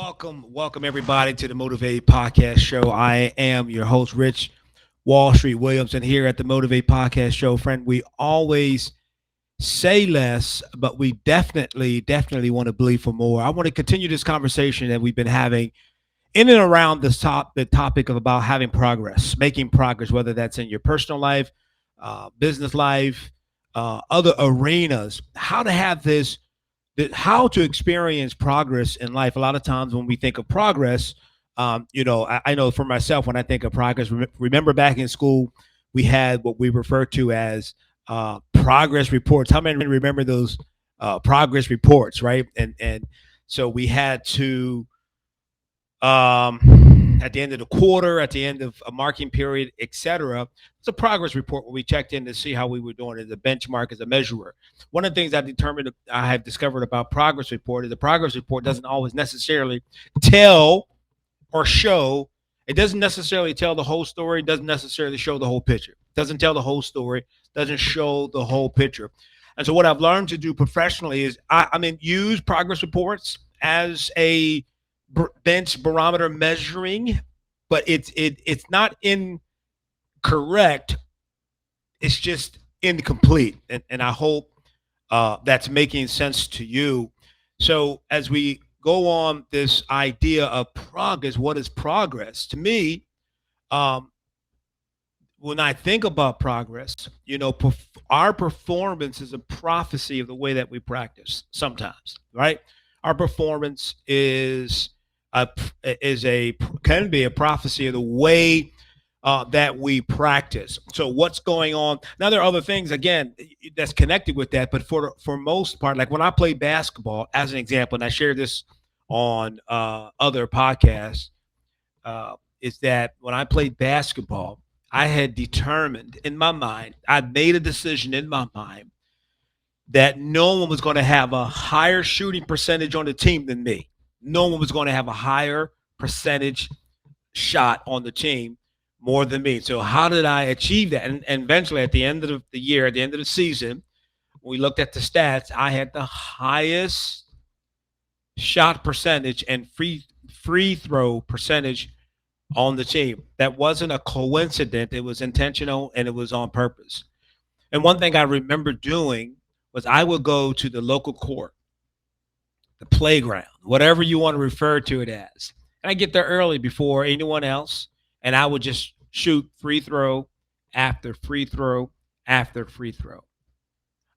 Welcome everybody to the Motivate Podcast Show. I am your host, Rich Wall Street Williams, and here at the Motivate Podcast Show, friend, we always say less, but we definitely want to believe for more. I want to continue this conversation that we've been having in and around the topic of about having progress, making progress, whether that's in your personal life, business life, other arenas. How to have this how to experience progress in life. A lot of times when we think of progress, I know for myself, when I think of progress, remember back in school, we had what we refer to as progress reports. How many remember those progress reports, right? And so we had to at the end of the quarter, at the end of a marking period, etc. It's a progress report where we checked in to see how we were doing as a benchmark, as a measurer. One of the things I have discovered about progress report is the progress report doesn't always necessarily tell or show. It doesn't necessarily tell the whole story. Doesn't necessarily show the whole picture. Doesn't tell the whole story. Doesn't show the whole picture. And so what I've learned to do professionally is use progress reports as a bench barometer measuring, but it's not incorrect. It's just incomplete, and I hope that's making sense to you. So as we go on this idea of progress, what is progress to me? Um, when I think about progress, our performance is a prophecy of the way that we practice. Sometimes, right? Our performance a is a can be a prophecy of the way that we practice. So what's going on now? There are other things again that's connected with that, but for most part, like when I play basketball, as an example, and I share this on other podcasts, is that when I played basketball, I had determined in my mind, I made a decision in my mind that no one was going to have a higher shooting percentage on the team than me. No one was going to have a higher percentage shot on the team more than me. So how did I achieve that? And eventually, at the end of the year, at the end of the season, we looked at the stats. I had the highest shot percentage and free throw percentage on the team. That wasn't a coincidence. It was intentional and it was on purpose. And one thing I remember doing was I would go to the local court, the playground, whatever you want to refer to it as. And I get there early before anyone else, and I would just shoot free throw after free throw after free throw.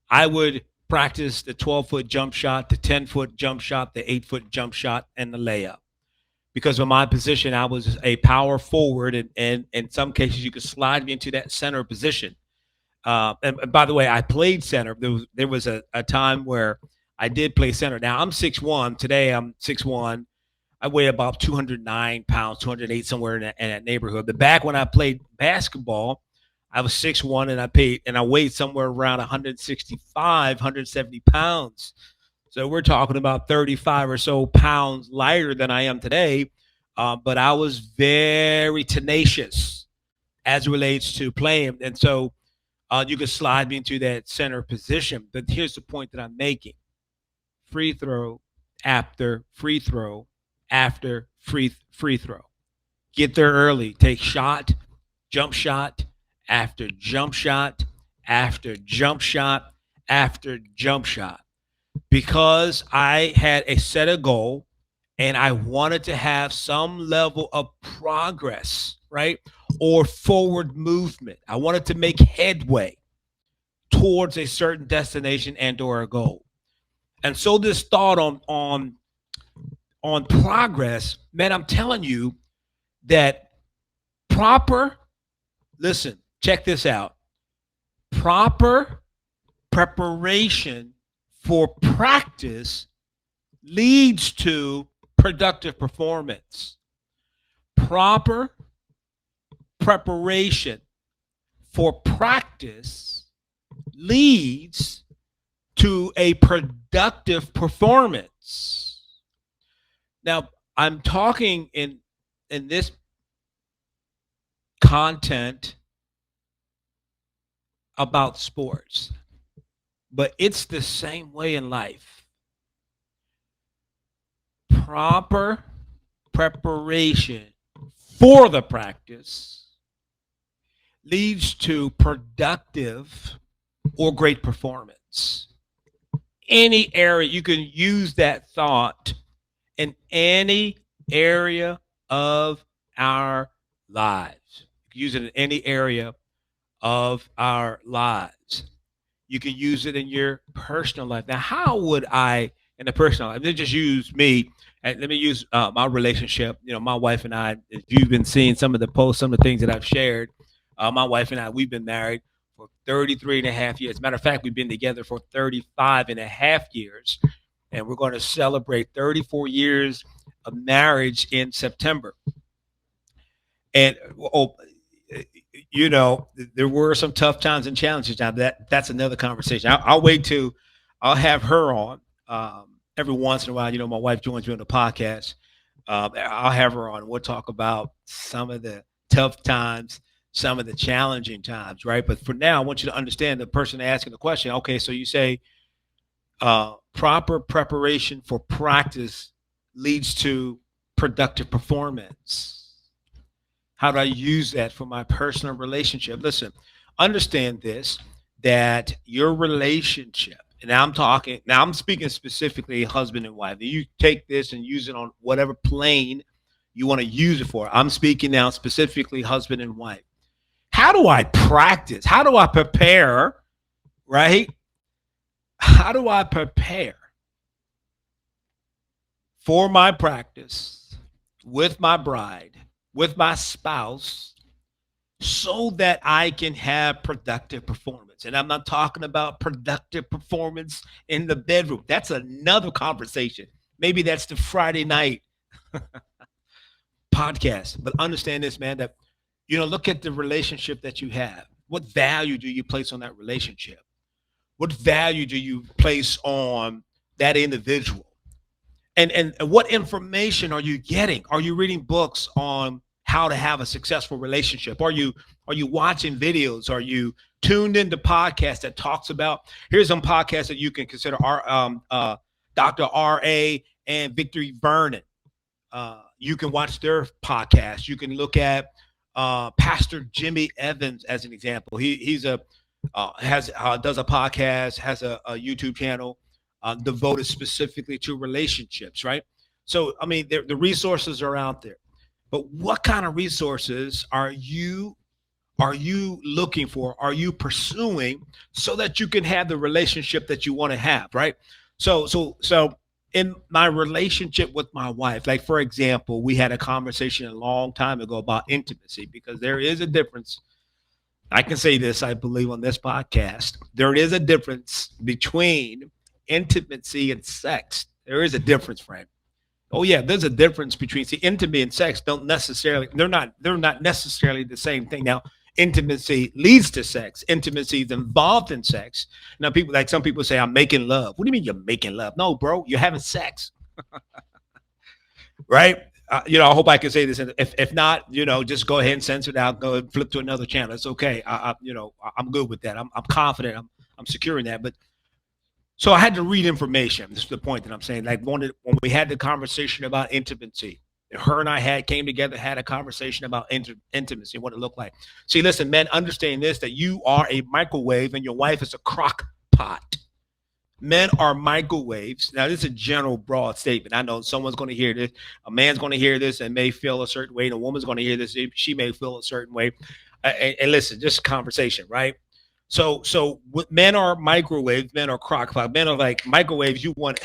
I would practice the 12-foot jump shot, the 10-foot jump shot, the 8-foot jump shot, and the layup. Because of my position, I was a power forward, and in some cases, you could slide me into that center position. And by the way, I played center. There was a time where I did play center. Now I'm 6'1". Today I'm 6'1". I weigh about 209 pounds, 208, somewhere in that neighborhood. But back when I played basketball, I was 6'1", and I weighed somewhere around 165, 170 pounds. So we're talking about 35 or so pounds lighter than I am today. But I was very tenacious as it relates to playing. And so you could slide me into that center position. But here's the point that I'm making: free throw after free throw after free throw. Get there early. Take jump shot after jump shot after jump shot after jump shot. Because I had a set a goal and I wanted to have some level of progress, right? Or forward movement. I wanted to make headway towards a certain destination and or a goal. And so this thought on progress, man, I'm telling you that proper listen, check this out. Proper preparation for practice leads to productive performance. Proper preparation for practice leads to a productive performance. Now, I'm talking in this content about sports, but it's the same way in life. Proper preparation for the practice leads to productive or great performance. Any area, you can use that thought in any area of our lives. You can use it in any area of our lives. You can use it in your personal life. Now, how would I, in the personal life, let's just use me, and let me use my relationship. You know, my wife and I, if you've been seeing some of the posts, some of the things that I've shared, my wife and I, we've been married for 33 and a half years. Matter of fact, we've been together for 35 and a half years, and we're going to celebrate 34 years of marriage in September. And oh, you know, there were some tough times and challenges. Now that's another conversation. I'll wait to, I'll have her on every once in a while. You know, my wife joins me on the podcast. I'll have her on. We'll talk about some of the tough times, some of the challenging times, right? But for now, I want you to understand the person asking the question. Okay, so you say proper preparation for practice leads to productive performance. How do I use that for my personal relationship? Listen, understand this, that your relationship, and now I'm speaking specifically husband and wife. You take this and use it on whatever plane you want to use it for. I'm speaking now specifically husband and wife. How do I practice? How do I prepare, right? How do I prepare for my practice with my bride, with my spouse, so that I can have productive performance? And I'm not talking about productive performance in the bedroom. That's another conversation. Maybe that's the Friday night podcast. But understand this, man, that, you know, look at the relationship that you have. What value do you place on that relationship? What value do you place on that individual? And what information are you getting? Are you reading books on how to have a successful relationship? Are you watching videos? Are you tuned into podcasts that talks about, here's some podcasts that you can consider, our Dr. R.A. and Victory Vernon. You can watch their podcast. You can look at Pastor Jimmy Evans as an example. He's a has does a podcast, has a YouTube channel devoted specifically to relationships, right? So, I mean, the resources are out there, but what kind of resources are you looking for? Are you pursuing so that you can have the relationship that you want to have, right? So in my relationship with my wife, like for example, we had a conversation a long time ago about intimacy, because there is a difference. I can say this, I believe, on this podcast. There is a difference between intimacy and sex. There is a difference, Frank. Oh yeah, there's a difference between, see, intimacy and sex don't necessarily, they're not necessarily the same thing. Now, intimacy leads to sex. Intimacy is involved in sex. Now, people, like some people say, I'm making love. What do you mean you're making love? No, bro, you're having sex, right? You know, I hope I can say this. And if not, you know, just go ahead and censor it out. Go and flip to another channel. It's okay. You know, I'm good with that. I'm confident. I'm securing that. But so I had to read information. This is the point that I'm saying. Like when we had the conversation about intimacy, her and I came together, had a conversation about intimacy, what it looked like. See, listen, men, understand this, that you are a microwave and your wife is a crock pot. Men are microwaves. Now, this is a general, broad statement. I know someone's going to hear this. A man's going to hear this and may feel a certain way. And a woman's going to hear this. She may feel a certain way. And listen, just conversation, right? So men are microwaves. Men are crock pot. Men are like microwaves. You want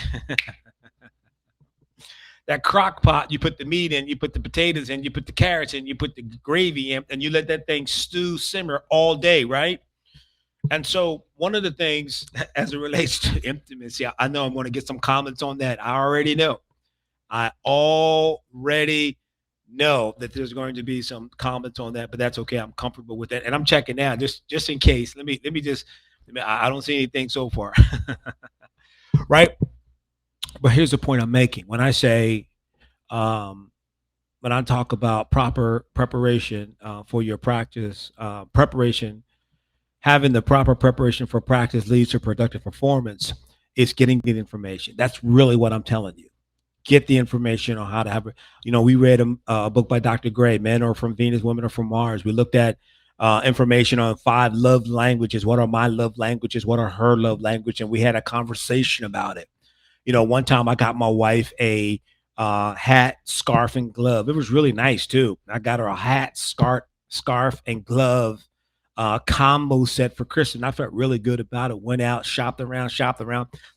that crock pot. You put the meat in. You put the potatoes in. You put the carrots in. You put the gravy in, and you let that thing stew, simmer all day, right? And so one of the things as it relates to intimacy, I know I'm going to get some comments on that. I already know that there's going to be some comments on that, but that's okay. I'm comfortable with that. And I'm checking now just in case. I don't see anything so far. Right. But here's the point I'm making. When I say, when I talk about proper preparation for your practice, having the proper preparation for practice leads to productive performance. It's getting the information. That's really what I'm telling you. get the information on how to have, we read a book by Dr. Gray, Men Are From Venus, Women Are From Mars. We looked at information on 5 love languages. What are my love languages? What are her love language? And we had a conversation about it. One time I got my wife a hat, scarf, and glove. It was really nice too. I got her a hat, scarf, and glove combo set for Christmas. And I felt really good about it. Went out, shopped around,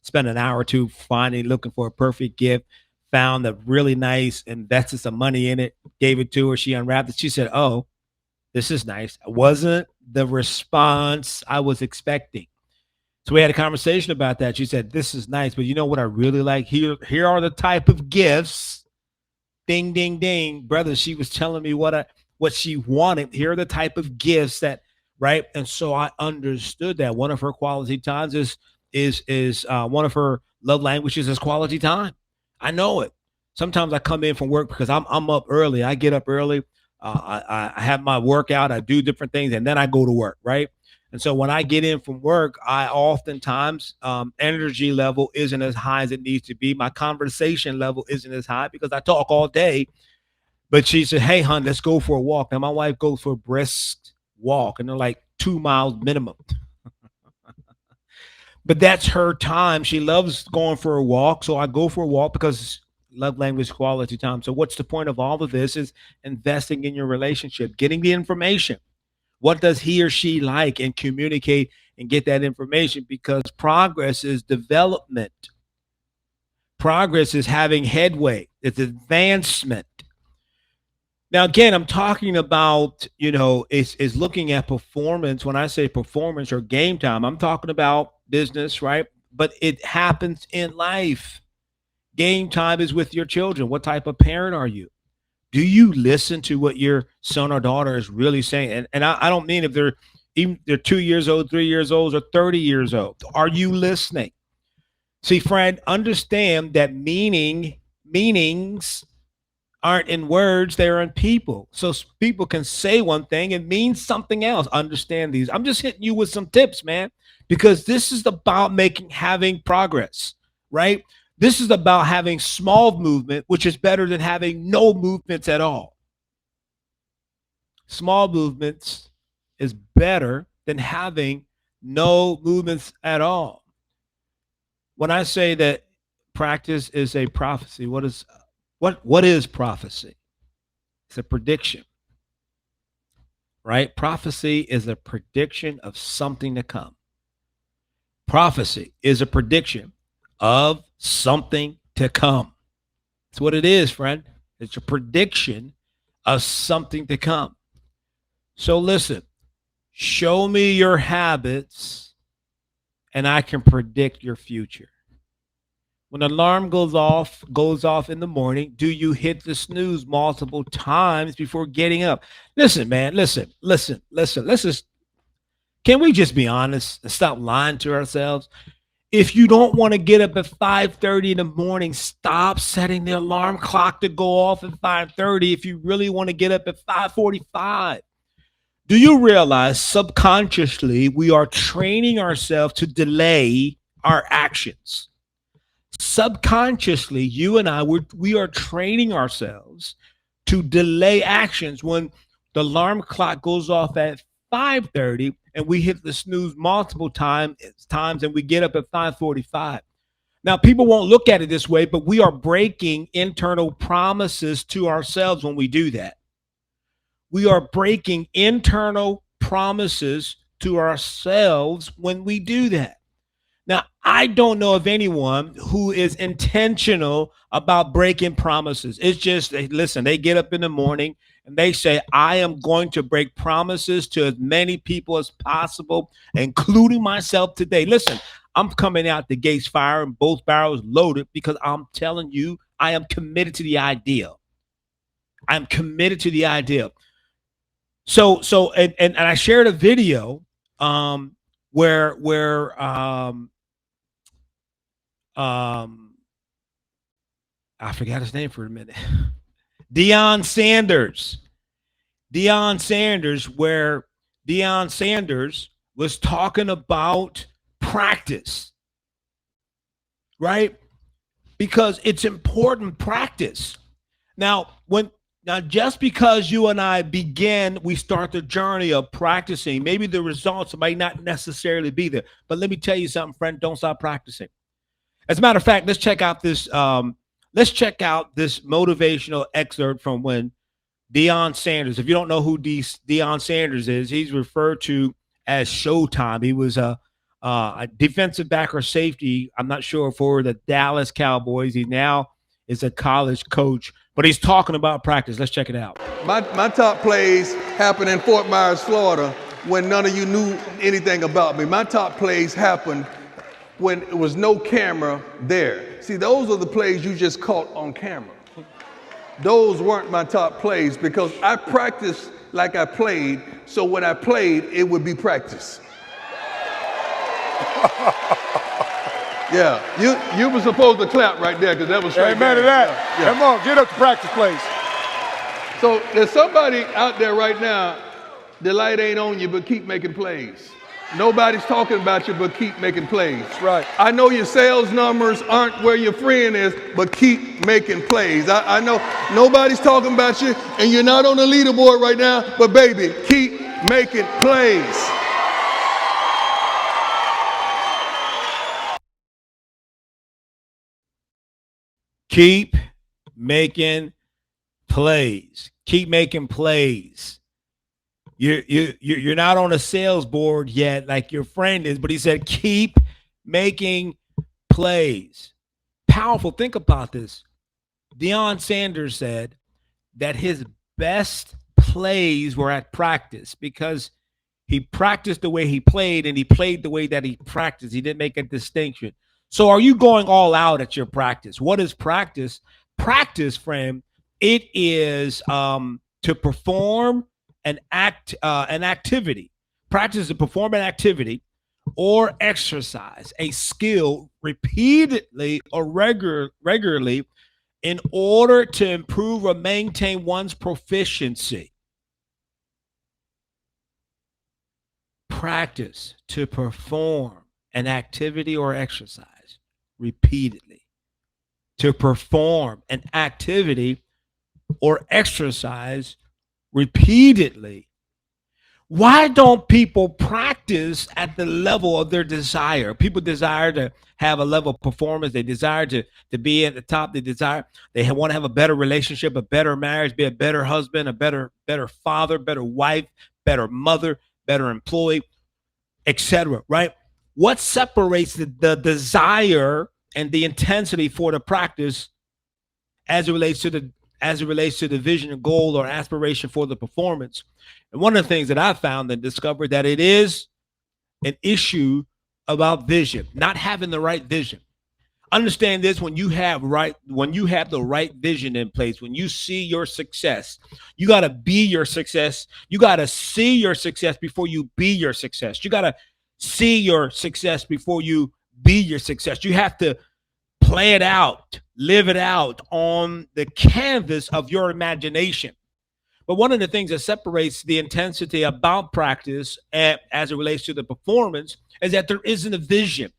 spent an hour or two finding, looking for a perfect gift. Found a really nice, invested some money in it, gave it to her. She unwrapped it. She said, "Oh, this is nice." It wasn't the response I was expecting. So we had a conversation about that. She said, "This is nice, but you know what I really like? Here are the type of gifts. Ding, ding, ding, brother." She was telling me what she wanted. Here are the type of gifts that, right. And so I understood that one of her quality times is one of her love languages is quality time. I know it. Sometimes I come in from work because I'm up early. I get up early. I have my workout. I do different things, and then I go to work. Right. And so when I get in from work, I oftentimes energy level isn't as high as it needs to be. My conversation level isn't as high because I talk all day. But she said, "Hey, hon, let's go for a walk." Now my wife goes for a brisk walk, and they're like 2 miles minimum. But that's her time. She loves going for a walk. So I go for a walk because love language quality time. So what's the point of all of this is investing in your relationship, getting the information. What does he or she like and communicate and get that information because progress is development. Progress is having headway. It's advancement. Now, again, I'm talking about, is looking at performance. When I say performance or game time, I'm talking about business, right? But it happens in life. Game time is with your children. What type of parent are you? Do you listen to what your son or daughter is really saying? And I don't mean if they're 2 years old, 3 years old, or 30 years old. Are you listening? See, friend, understand that meanings aren't in words, they're in people. So people can say one thing and mean something else. Understand these. I'm just hitting you with some tips, man, because this is about having progress, right? This is about having small movement, which is better than having no movements at all. Small movements is better than having no movements at all. When I say that practice is a prophecy, what is prophecy? It's a prediction, right? Prophecy is a prediction of something to come. Prophecy is a prediction of something to come. That's what it is, friend. It's a prediction of something to come. So listen, show me your habits and I can predict your future. When the alarm goes off in the morning, do you hit the snooze multiple times before getting up? Listen, man, listen. Let's just can we just be honest and stop lying to ourselves? If you don't want to get up at 5:30 in the morning, stop setting the alarm clock to go off at 5:30 if you really want to get up at 5:45. Do you realize subconsciously we are training ourselves to delay our actions? Subconsciously, you and we are training ourselves to delay actions when the alarm clock goes off at 5:30 and we hit the snooze multiple times and we get up at 5:45. Now, people won't look at it this way, but we are breaking internal promises to ourselves when we do that. We are breaking internal promises to ourselves when we do that. Now, I don't know of anyone who is intentional about breaking promises. It's just, listen, they get up in the morning and they say, "I am going to break promises to as many people as possible, including myself today." Listen, I'm coming out the gates firing, both barrels loaded, because I'm telling you, I am committed to the idea. I'm committed to the idea. And I shared a video where um I forgot his name for a minute. Deion Sanders. Deion Sanders, where Deion Sanders was talking about practice, right? because it's important practice. Now, just because you and I we start the journey of practicing. Maybe the results might not necessarily be there. But let me tell you something, friend. Don't stop practicing. As a matter of fact, let's check out this. Let's check out this motivational excerpt from when Deion Sanders. If you don't know who Deion Sanders is, he's referred to as Showtime. He was a defensive back or safety. I'm not sure for the Dallas Cowboys. He now is a college coach, but he's talking about practice. Let's check it out. My top plays happened in Fort Myers, Florida, when none of you knew anything about me. My top plays happened when there was no camera there. See, those are the plays you just caught on camera. Those weren't my top plays because I practiced like I played, so when I played, it would be practice. Yeah, you were supposed to clap right there because that was straight. Amen to that. Yeah. Come on, get up to practice, please. So there's somebody out there right now, the light ain't on you, but keep making plays. Nobody's talking about you, but keep making plays. That's right. I know your sales numbers aren't where your friend is, but keep making plays. I know nobody's talking about you, and you're not on the leaderboard right now, but baby, keep making plays. Keep making plays. Keep making plays. You're not on a sales board yet like your friend is, but he said keep making plays. Powerful. Think about this. Deion Sanders said that his best plays were at practice because he practiced the way he played and he played the way that he practiced. He didn't make a distinction. So are you going all out at your practice? What is practice? Practice, friend, it is to perform an activity. Practice to perform an activity or exercise a skill repeatedly or regularly in order to improve or maintain one's proficiency. Practice to perform an activity or exercise repeatedly. To perform an activity or exercise repeatedly. Why don't people practice at the level of their desire? People desire to have a level of performance. They desire to be at the top. They want to have a better relationship, a better marriage, be a better husband, a better father, better wife, better mother, better employee, etc. Right? What separates the desire and the intensity for the practice as it relates to the vision and goal or aspiration for the performance? And one of the things that I found and discovered that it is an issue about vision, not having the right vision. Understand this: when you have the right vision in place, when you see your success, you got to be your success. You got to see your success before you be your success. You got to see your success before you be your success. You have to play it out, live it out on the canvas of your imagination. But one of the things that separates the intensity about practice as it relates to the performance is that there isn't a vision.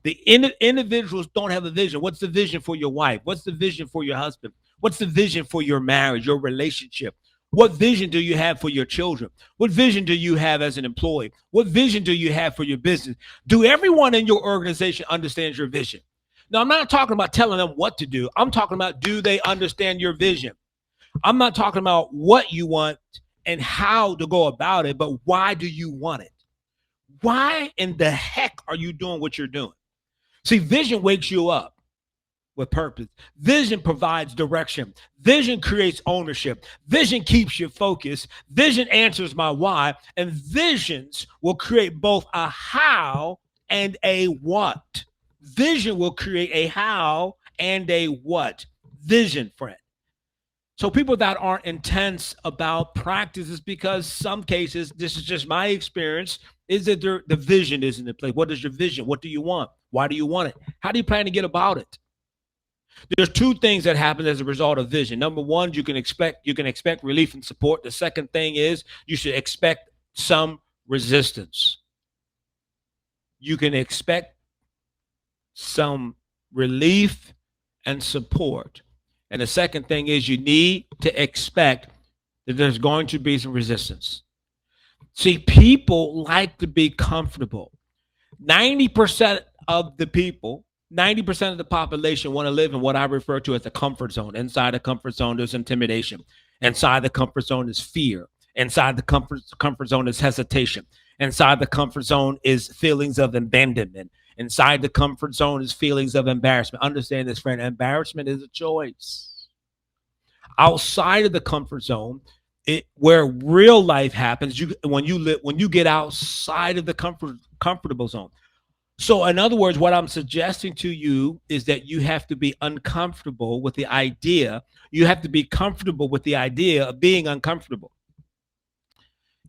The individuals don't have a vision. What's the vision for your wife? What's the vision for your husband? What's the vision for your marriage, your relationship? What vision do you have for your children? What vision do you have as an employee? What vision do you have for your business? Do everyone in your organization understand your vision? Now, I'm not talking about telling them what to do. I'm talking about, do they understand your vision? I'm not talking about what you want and how to go about it, but why do you want it? Why in the heck are you doing what you're doing? See, vision wakes you up with purpose. Vision provides direction. Vision creates ownership. Vision keeps you focused. Vision answers my why. And visions will create both a how and a what. Vision will create a how and a what. Vision, friend. So people that aren't intense about practice is because some cases, this is just my experience, is that the vision isn't in place. What is your vision? What do you want? Why do you want it? How do you plan to get about it? There's two things that happen as a result of vision. Number one, you can expect relief and support. The second thing is you should expect some resistance. You can expect some relief and support. And the second thing is you need to expect that there's going to be some resistance. See, people like to be comfortable. 90% of the people, 90% of the population want to live in what I refer to as the comfort zone. Inside the comfort zone, there's intimidation. Inside the comfort zone is fear. Inside the comfort zone is hesitation. Inside the comfort zone is feelings of abandonment. Inside the comfort zone is feelings of embarrassment. Understand this, friend. Embarrassment is a choice. Outside of the comfort zone, where real life happens, when you get outside of the comfortable zone. So, in other words, what I'm suggesting to you is that you have to be uncomfortable with the idea. You have to be comfortable with the idea of being uncomfortable.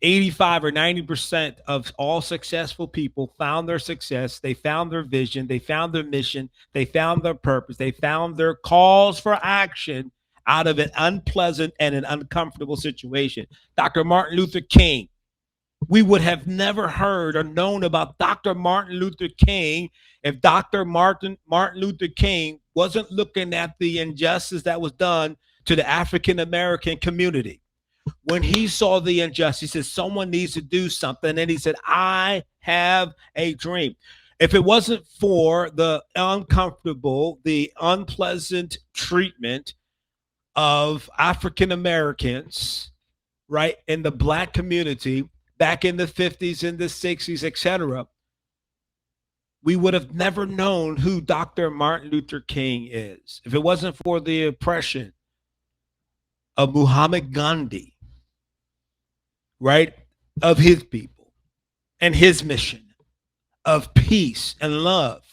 85 or 90% of all successful people found their success. They found their vision. They found their mission. They found their purpose. They found their calls for action out of an unpleasant and an uncomfortable situation. Dr. Martin Luther King. We would have never heard or known about Dr. Martin Luther King if Dr. Martin Luther King wasn't looking at the injustice that was done to the African American community. When he saw the injustice, he said, someone needs to do something. And he said, I have a dream. If it wasn't for the uncomfortable, the unpleasant treatment of African Americans, right, in the Black community back in the 50s and the 60s, etc., we would have never known who Dr. Martin Luther King is. If it wasn't for the oppression of Muhammad Gandhi, right, of his people and his mission of peace and love,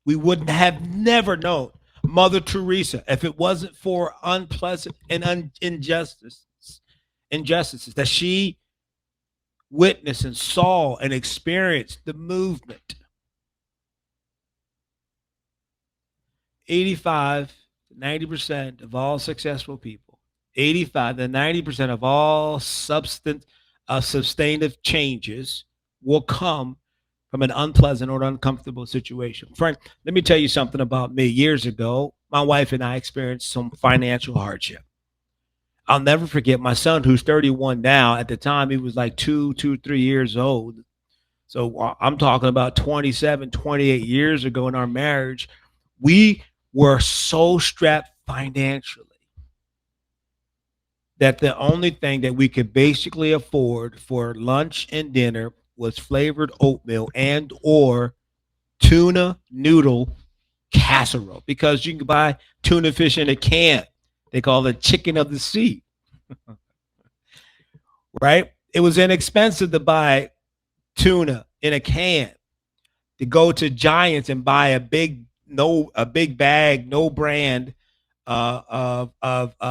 we wouldn't have never known Mother Teresa if it wasn't for unpleasant and injustices that she witnessed and saw and experienced the movement. 85 to 90% of all successful people, 85 to 90% of all substantive changes will come from an unpleasant or uncomfortable situation. Friend, let me tell you something about me. Years ago, my wife and I experienced some financial hardship. I'll never forget my son, who's 31 now. At the time, he was like 3 years old. So I'm talking about 27, 28 years ago in our marriage. We were so strapped financially that the only thing that we could basically afford for lunch and dinner was flavored oatmeal and or tuna noodle casserole, because you can buy tuna fish in a can. They call it chicken of the sea. Right? It was inexpensive to buy tuna in a can, to go to Giants and buy a big bag, no brand of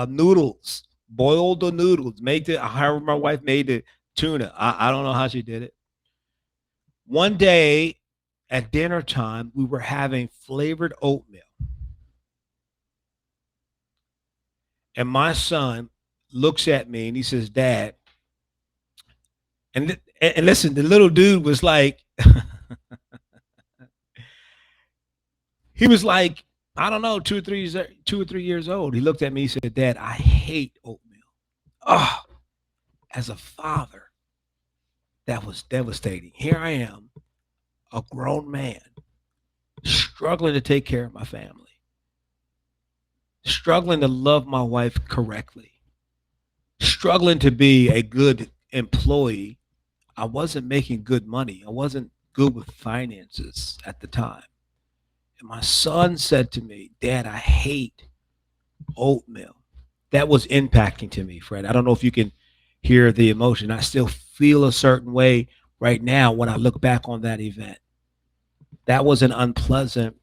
noodles, boiled the noodles, made it however my wife made the tuna. I don't know how she did it. One day at dinner time, we were having flavored oatmeal. And my son looks at me and he says, Dad, and listen, the little dude was like, he was like, I don't know, 2 or 3 years old. He looked at me, he said, Dad, I hate oatmeal. Oh, as a father, that was devastating. Here I am, a grown man, struggling to take care of my family, struggling to love my wife correctly, struggling to be a good employee. I wasn't making good money. I wasn't good with finances at the time. And my son said to me, Dad, I hate oatmeal. That was impacting to me, Fred. I don't know if you can hear the emotion. I still feel a certain way right now when I look back on that event. That was an unpleasant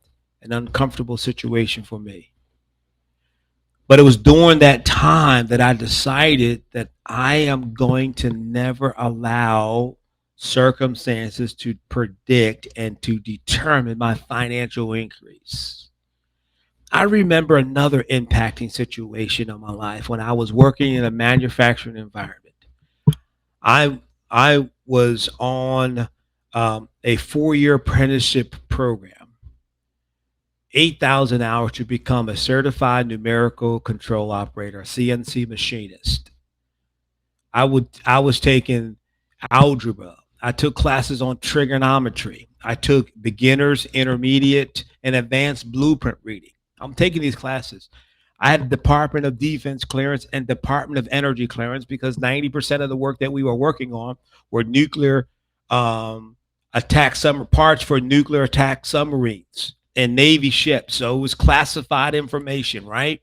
and uncomfortable situation for me. But it was during that time that I decided that I am going to never allow circumstances to predict and to determine my financial increase. I remember another impacting situation in my life when I was working in a manufacturing environment. I was on a 4-year apprenticeship program 8,000 hours to become a certified numerical control operator, a CNC machinist. I was taking algebra. I took classes on trigonometry. I took beginners, intermediate, and advanced blueprint reading. I'm taking these classes. I had Department of Defense clearance and Department of Energy clearance because 90% of the work that we were working on were nuclear attack parts for nuclear attack submarines and Navy ships. So it was classified information, right?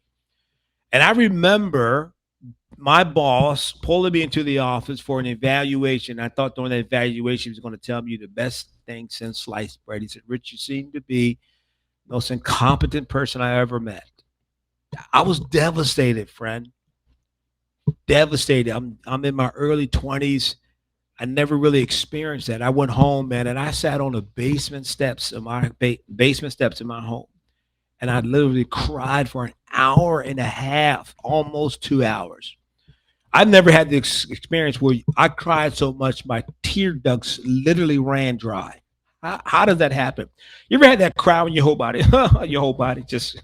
And I remember my boss pulling me into the office for an evaluation. I thought during the evaluation he was going to tell me the best thing since sliced bread. He said, Rich, you seem to be the most incompetent person I ever met. I was devastated, friend. Devastated. I'm in my early 20s. I never really experienced that. I went home, man, and I sat on the basement steps of my in my home. And I literally cried for an hour and a half, almost 2 hours. I've never had the experience where I cried so much my tear ducts literally ran dry. How does that happen? You ever had that cry in your whole body? Your whole body just.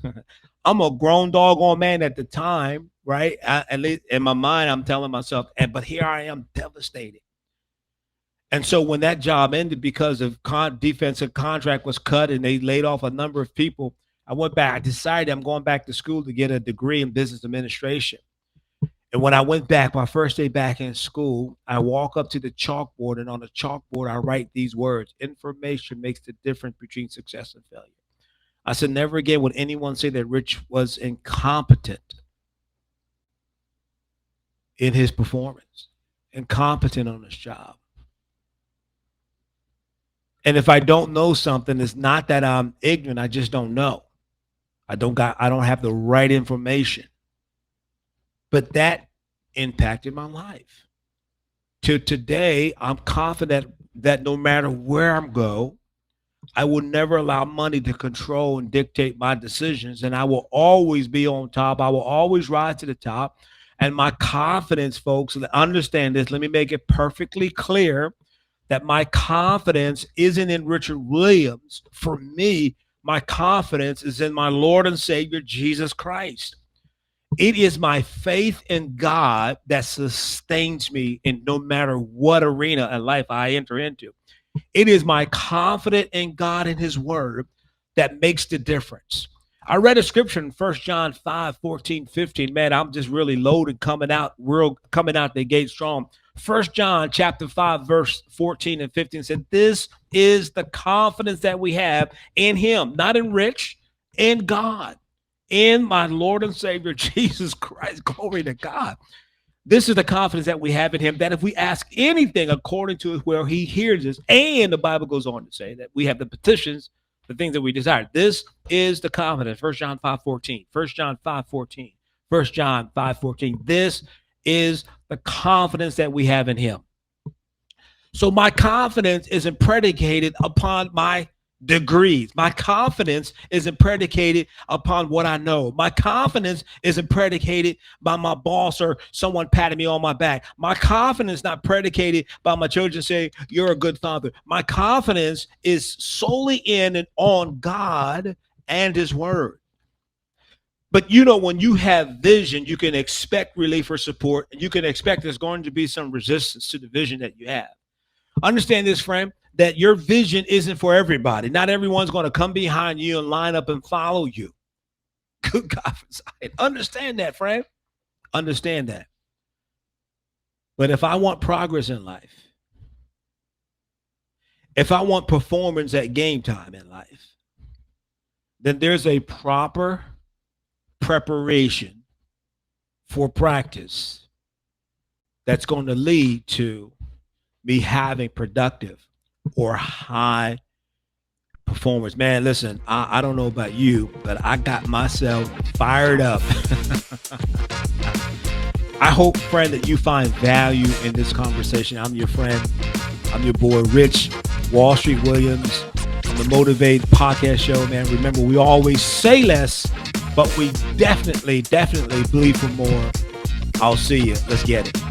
I'm a grown doggone man at the time, right? At least in my mind, I'm telling myself, but here I am, devastated. And so when that job ended because of defensive contract was cut and they laid off a number of people, I went back. I decided I'm going back to school to get a degree in business administration. And when I went back, my first day back in school, I walk up to the chalkboard, and on the chalkboard, I write these words: information makes the difference between success and failure. I said, never again would anyone say that Rich was incompetent in his performance, incompetent on his job. And if I don't know something, it's not that I'm ignorant. I just don't know. I don't have the right information. But that impacted my life. To today, I'm confident that no matter where I go, I will never allow money to control and dictate my decisions. And I will always be on top. I will always rise to the top. And my confidence, folks, understand this. Let me make it perfectly clear that my confidence isn't in Richard Williams. For me, my confidence is in my Lord and Savior, Jesus Christ. It is my faith in God that sustains me in no matter what arena of life I enter into. It is my confidence in God and his word that makes the difference. I read a scripture in 1 John 5:14-15. Man, I'm just really loaded, coming out the gate strong. 1 John chapter 5, verse 14 and 15 said, this is the confidence that we have in him, not in Rich, in God, in my Lord and Savior, Jesus Christ. Glory to God. This is the confidence that we have in him, that if we ask anything according to where he hears us, and the Bible goes on to say that we have the petitions, the things that we desire. This is the confidence. 1 John 5:14, 1 John 5:14, 1 John 5:14. This is the confidence that we have in him. So my confidence isn't predicated upon my degrees. My confidence isn't predicated upon what I know. My confidence isn't predicated by my boss or someone patting me on my back. My confidence is not predicated by my children saying, you're a good father. My confidence is solely in and on God and his word. But you know, when you have vision, you can expect relief or support, and you can expect there's going to be some resistance to the vision that you have. Understand this, friend, that your vision isn't for everybody. Not everyone's going to come behind you and line up and follow you. Good God, understand that, friend. Understand that. But if I want progress in life, if I want performance at game time in life, then there's a proper preparation for practice that's going to lead to me having productive or high performance. Man, listen, I don't know about you, but I got myself fired up. I hope, friend, that you find value in this conversation. I'm your friend. I'm your boy, Rich Wall Street Williams, on the Motivate podcast show, man. Remember, we always say less, but we definitely believe for more. I'll see you. Let's get it.